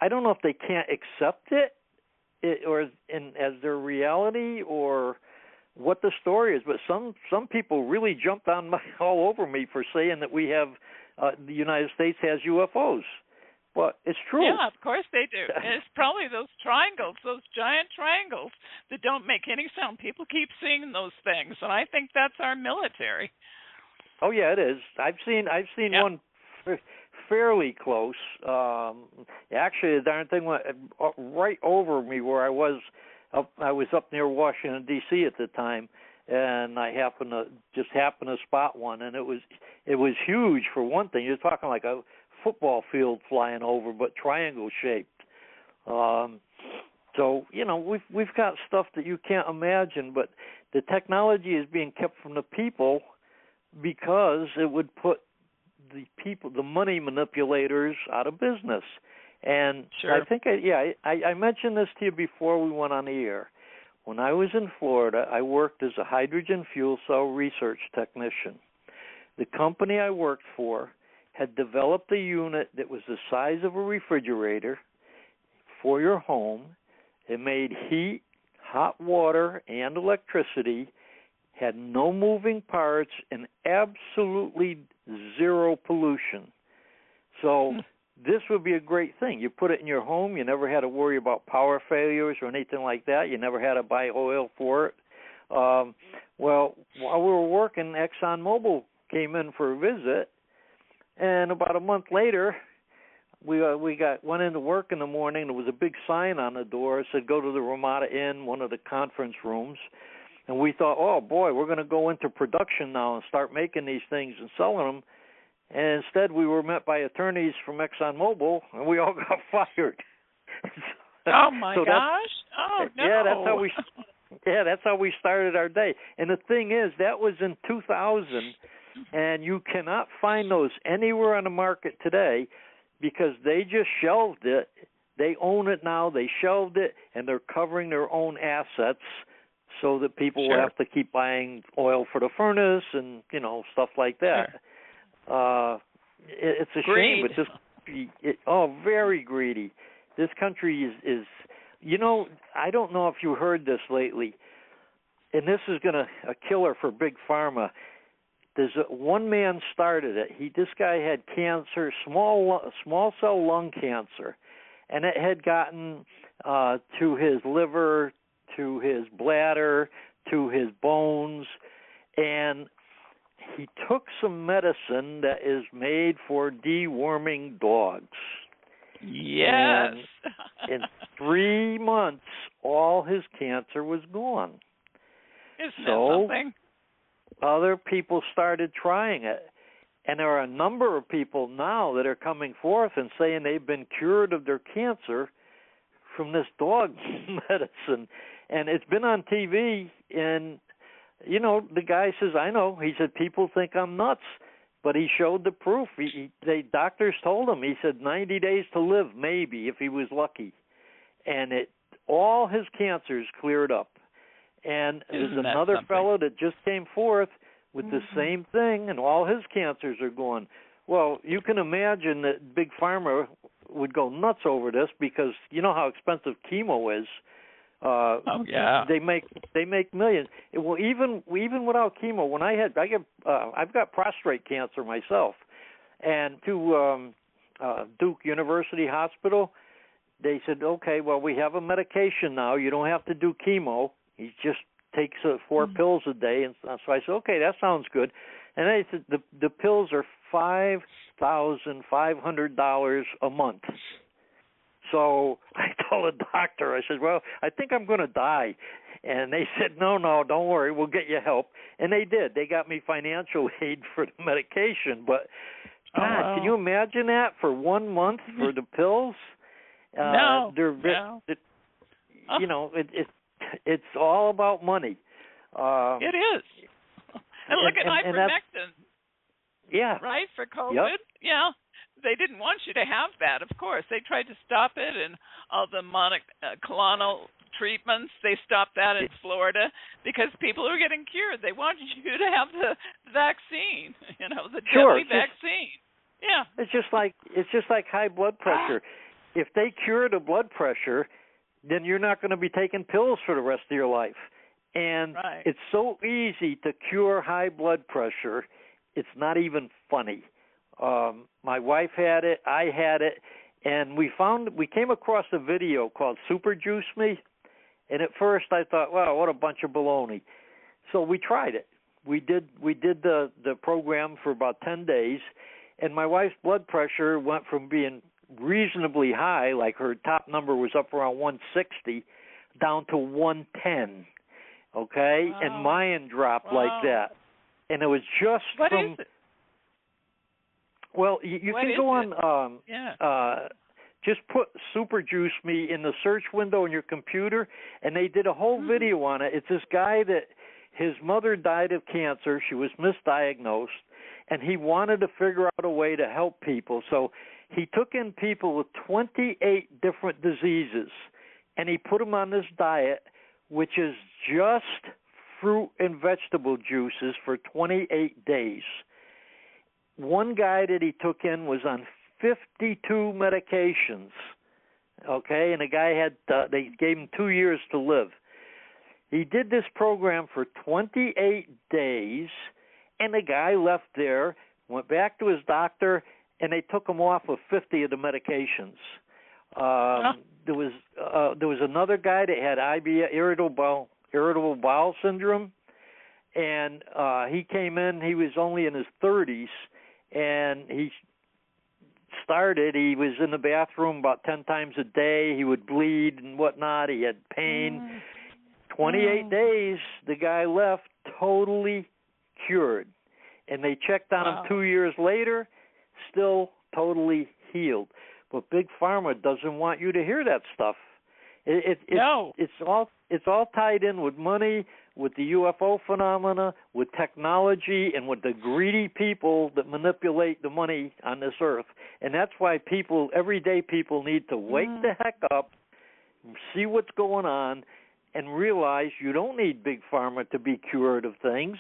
I don't know if they can't accept it as their reality or what the story is. But some people really jumped on all over me for saying that we have the United States has UFOs. But it's true. Yeah, of course they do. It's probably those triangles, those giant triangles that don't make any sound. People keep seeing those things, and I think that's our military. Oh yeah, it is. I've seen one fairly close. Actually, the darn thing went right over me where I was. I was up near Washington D.C. at the time, and I happened to spot one, and it was huge. For one thing, you're talking like a football field flying over, but triangle shaped. So we've got stuff that you can't imagine, but the technology is being kept from the people because it would put the money manipulators out of business. And sure. I think I mentioned this to you before we went on the air. When I was in Florida, I worked as a hydrogen fuel cell research technician. The company I worked for had developed a unit that was the size of a refrigerator for your home. It made heat, hot water, and electricity, had no moving parts, and absolutely zero pollution. So this would be a great thing. You put it in your home. You never had to worry about power failures or anything like that. You never had to buy oil for it. Well, while we were working, ExxonMobil came in for a visit, and about a month later, we went into work in the morning. There was a big sign on the door that said, "Go to the Ramada Inn," one of the conference rooms. And we thought, oh, boy, we're going to go into production now and start making these things and selling them. And instead, we were met by attorneys from ExxonMobil, and we all got fired. Oh, my gosh. Oh, no. Yeah, that's how we started our day. And the thing is, that was in 2000, and you cannot find those anywhere on the market today because they just shelved it. They own it now. They shelved it, and they're covering their own assets so that people will have to keep buying oil for the furnace and, stuff like that. Sure. It's a shame, but very greedy. This country is I don't know if you heard this lately, and this is a killer for Big Pharma. one man started it. This guy had cancer, small cell lung cancer, and it had gotten to his liver, to his bladder, to his bones, and he took some medicine that is made for deworming dogs. Yes. And in 3 months, all his cancer was gone. Isn't that something? Other people started trying it. And there are a number of people now that are coming forth and saying they've been cured of their cancer from this dog medicine. And it's been on TV, and, you know, the guy says, I know. He said, people think I'm nuts. But he showed the proof. The doctors told him, he said 90 days to live, maybe, if he was lucky. And all his cancers cleared up. And there's another fellow that just came forth with the same thing, and all his cancers are gone. Well, you can imagine that Big Pharma would go nuts over this, because you know how expensive chemo is. They make millions. Well, even without chemo, when I've got prostate cancer myself, and to Duke University Hospital, they said, okay, well, we have a medication now. You don't have to do chemo. He just takes 4 pills a day, and so I said, okay, that sounds good. And they said the pills are $5,500 a month. So I told the doctor, I said, well, I think I'm going to die. And they said, no, don't worry, we'll get you help. And they did. They got me financial aid for the medication. But, God, can you imagine that for 1 month for the pills? No. You know, it's all about money. It is. And look at ivermectin. Yeah. Right, for COVID? Yep. Yeah. They didn't want you to have that, of course. They tried to stop it, and all the monoclonal treatments, they stopped that in Florida because people are getting cured. They want you to have the vaccine, you know, the deadly vaccine. Yeah. It's just like high blood pressure. If they cure the blood pressure, then you're not going to be taking pills for the rest of your life. And it's so easy to cure high blood pressure, it's not even funny. My wife had it, I had it, and we came across a video called Super Juice Me, and at first I thought, wow, what a bunch of baloney. So we tried it. We did the program for about 10 days, and my wife's blood pressure went from being reasonably high, like her top number was up around 160, down to 110, okay? Wow. And mine dropped like that. And it was just What from... is it? Well, you can go on, just put Super Juice Me in the search window on your computer, and they did a whole video on it. It's this guy that his mother died of cancer. She was misdiagnosed, and he wanted to figure out a way to help people. So he took in people with 28 different diseases, and he put them on this diet, which is just fruit and vegetable juices for 28 days. One guy that he took in was on 52 medications, okay, and the guy they gave him 2 years to live. He did this program for 28 days, and the guy left there, went back to his doctor, and they took him off of 50 of the medications. There was another guy that had irritable bowel syndrome, and he came in. He was only in his 30s, and he was in the bathroom about 10 times a day. He would bleed and whatnot. He had pain. 28 days, the guy left totally cured. And they checked on him 2 years later, still totally healed. But Big Pharma doesn't want you to hear that stuff. It's all tied in with money, with the UFO phenomena, with technology, and with the greedy people that manipulate the money on this earth. And that's why everyday people need to wake the heck up, see what's going on, and realize you don't need Big Pharma to be cured of things.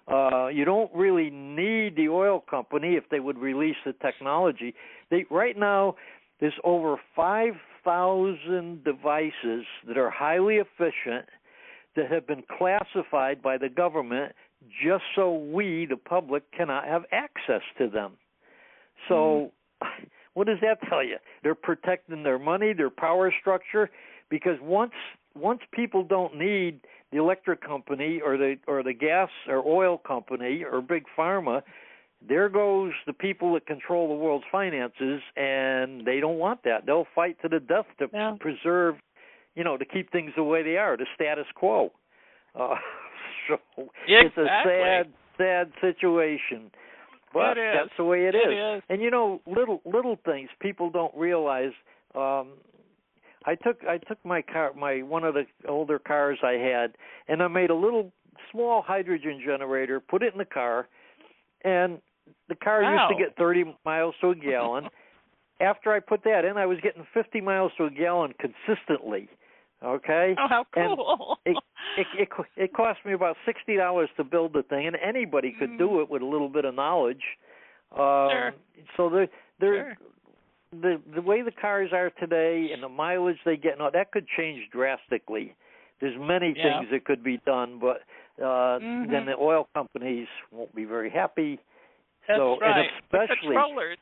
You don't really need the oil company if they would release the technology. Right now, there's over 5,000 devices that are highly efficient that have been classified by the government just so we, the public, cannot have access to them. So what does that tell you? They're protecting their money, their power structure, because once people don't need the electric company or the gas or oil company or big pharma, there goes the people that control the world's finances, and they don't want that. They'll fight to the death to preserve, to keep things the way they are, the status quo. So it's a sad situation, but that's the way it is. And little things people don't realize. I took my car, one of the older cars I had, and I made a little small hydrogen generator, put it in the car, and the car used to get 30 miles to a gallon. After I put that in, I was getting 50 miles to a gallon consistently. Okay. Oh, how cool! And it cost me about $60 to build the thing, and anybody could do it with a little bit of knowledge. Sure. So the way the cars are today and the mileage they get, that could change drastically. There's many things that could be done, but then the oil companies won't be very happy. That's right. And especially, the controllers.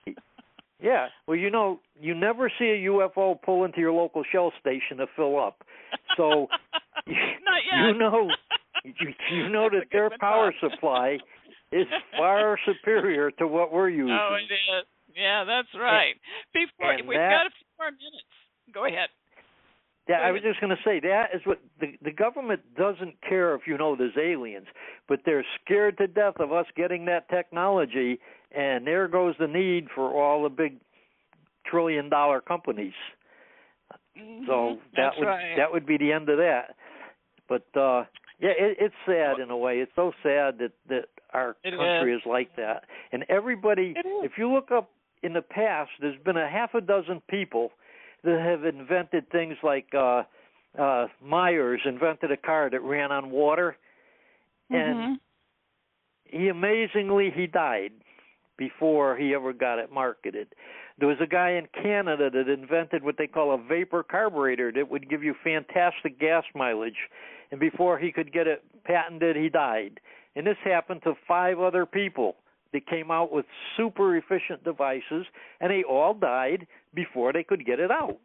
Yeah. Well, you never see a UFO pull into your local Shell station to fill up. So Not yet. you know that their power supply is far superior to what we're using. Oh, it is. Yeah, that's right. We've got a few more minutes. Go ahead. Yeah, I was just going to say, that is what the government doesn't care if there's aliens, but they're scared to death of us getting that technology, and there goes the need for all the big trillion-dollar companies. So that would be the end of that. But it's sad in a way. It's so sad that our country is like that. And everybody, if you look up in the past, there's been a half a dozen people that have invented things like Myers invented a car that ran on water, and he died before he ever got it marketed. There was a guy in Canada that invented what they call a vapor carburetor that would give you fantastic gas mileage, and before he could get it patented, he died. And this happened to 5 other people. They came out with super efficient devices, and they all died before they could get it out.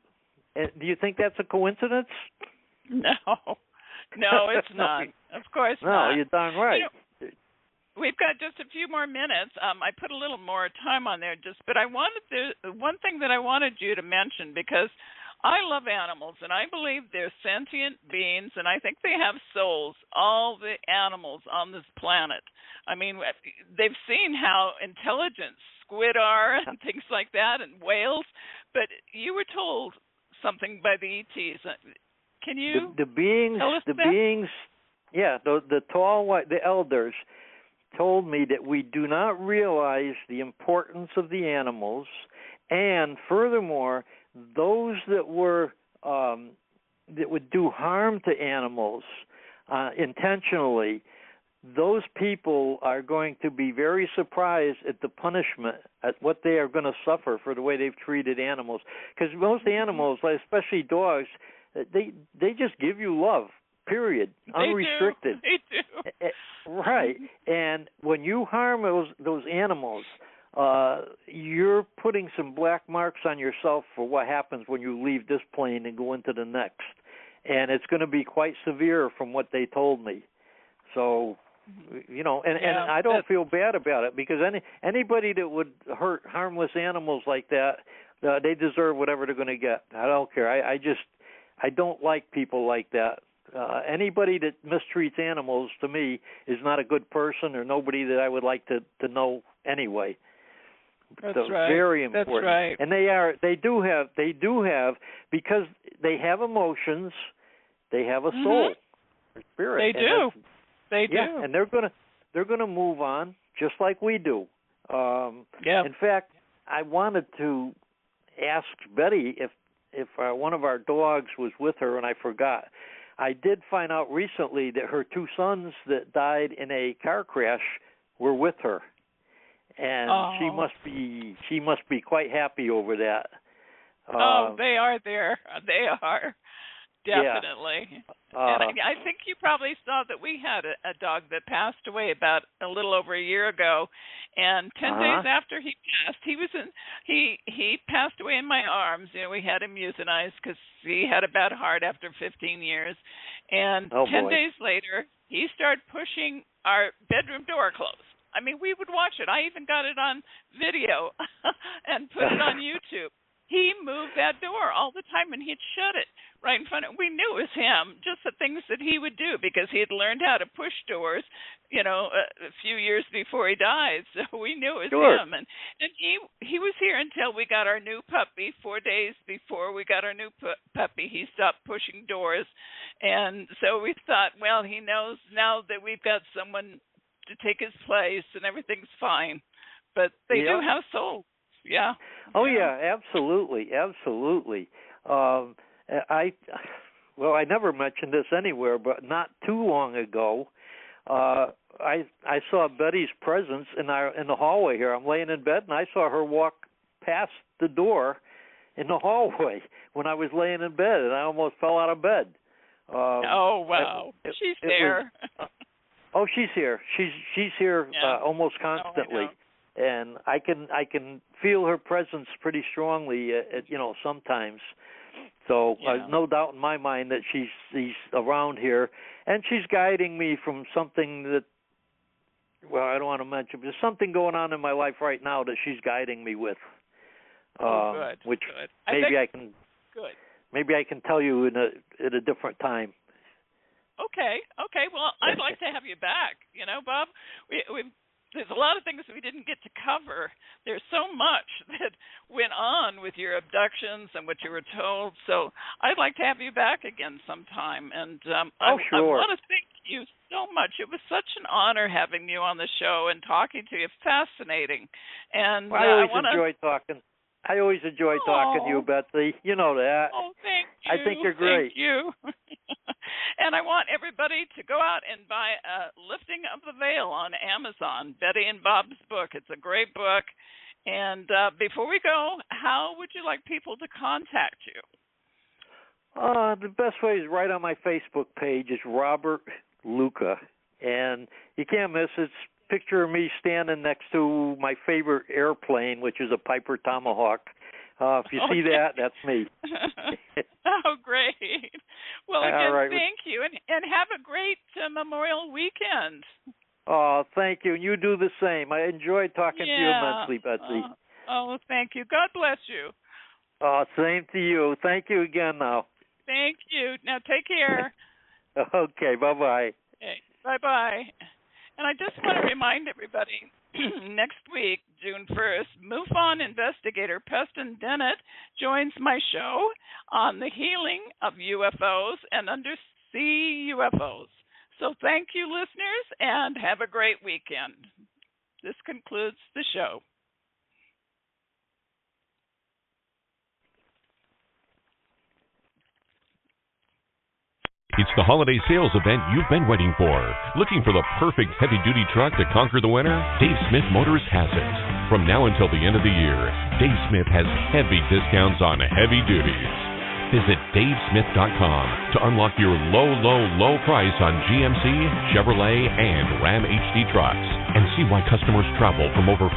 And do you think that's a coincidence? No, it's not. Of course not. No, you're darn right. We've got just a few more minutes. I put a little more time on there, but one thing that I wanted you to mention, because I love animals, and I believe they're sentient beings, and I think they have souls, all the animals on this planet. I mean, they've seen how intelligent squid are and things like that, and whales, but you were told something by the ETs. Can you tell us beings, the tall white, the elders told me that we do not realize the importance of the animals, and furthermore, those that would do harm to animals intentionally, those people are going to be very surprised at the punishment, at what they are going to suffer for the way they've treated animals. Because most animals, especially dogs, they just give you love, period, unrestricted. They do. Right. And when you harm those animals, you're putting some black marks on yourself for what happens when you leave this plane and go into the next. And it's going to be quite severe from what they told me. So, and I don't feel bad about it, because anybody that would hurt harmless animals like that, they deserve whatever they're going to get. I don't care. I don't like people like that. Anybody that mistreats animals, to me, is not a good person, or nobody that I would like to know anyway. That's so right. Very important. That's right. And they do have, because they have emotions, they have a soul, a spirit. They do. Yeah, and they're gonna move on just like we do. In fact, I wanted to ask Betty if one of our dogs was with her, and I forgot. I did find out recently that her 2 sons that died in a car crash were with her, and she must be quite happy over that. They are there. They are. Definitely. Yeah. And I think you probably saw that we had a dog that passed away about a little over a year ago, and 10 days after he passed, he passed away in my arms. You know, we had him euthanized because he had a bad heart after 15 years, and 10 days later, he started pushing our bedroom door closed. I mean, we would watch it. I even got it on video and put it on YouTube. He moved that door all the time, and he'd shut it right in front of. We knew it was him, just the things that he would do because he had learned how to push doors, you know, a few years before he died. So we knew it was him, and he was here until we got our new puppy. 4 days before we got our new puppy, he stopped pushing doors, and so we thought, well, he knows now that we've got someone to take his place, and everything's fine. But they do have souls. Yeah. Oh yeah, absolutely. I never mentioned this anywhere, but not too long ago, I saw Betty's presence in the hallway here. I'm laying in bed and I saw her walk past the door in the hallway when I was laying in bed, and I almost fell out of bed. Oh wow, she's there. She's here. She's here almost constantly. And I can feel her presence pretty strongly, sometimes. So no doubt in my mind that she's around here, and she's guiding me from something that, well, I don't want to mention, but there's something going on in my life right now that she's guiding me with. Good. Which good. Maybe I can tell you at a different time. Okay. Well, I'd like to have you back. You know, Bob, there's a lot of things we didn't get to cover. There's so much that went on with your abductions and what you were told. So I'd like to have you back again sometime. And I want to thank you so much. It was such an honor having you on the show and talking to you. Fascinating. And I always enjoy talking to you, Betsy. You know that. Oh, thank you. I think you're great. Thank you. And I want everybody to go out and buy Lifting of the Veil on Amazon, Betty and Bob's book. It's a great book. And before we go, how would you like people to contact you? The best way is right on my Facebook page. It's Robert Luca. And you can't miss it. It's a picture of me standing next to my favorite airplane, which is a Piper Tomahawk. If you see that, that's me. Oh, great. Well, again, right. Thank you, and have a great Memorial weekend. Oh, thank you. And you do the same. I enjoyed talking to you immensely, Betsy. Thank you. God bless you. Same to you. Thank you again now. Thank you. Now, take care. Okay, bye-bye. Okay, bye-bye. And I just want to remind everybody, next week, June 1st, MUFON investigator Preston Dennett joins my show on the healing of UFOs and undersea UFOs. So thank you, listeners, and have a great weekend. This concludes the show. It's the holiday sales event you've been waiting for. Looking for the perfect heavy-duty truck to conquer the winter? Dave Smith Motors has it. From now until the end of the year, Dave Smith has heavy discounts on heavy duties. Visit davesmith.com to unlock your low price on GMC, Chevrolet, and Ram HD trucks, and see why customers travel from over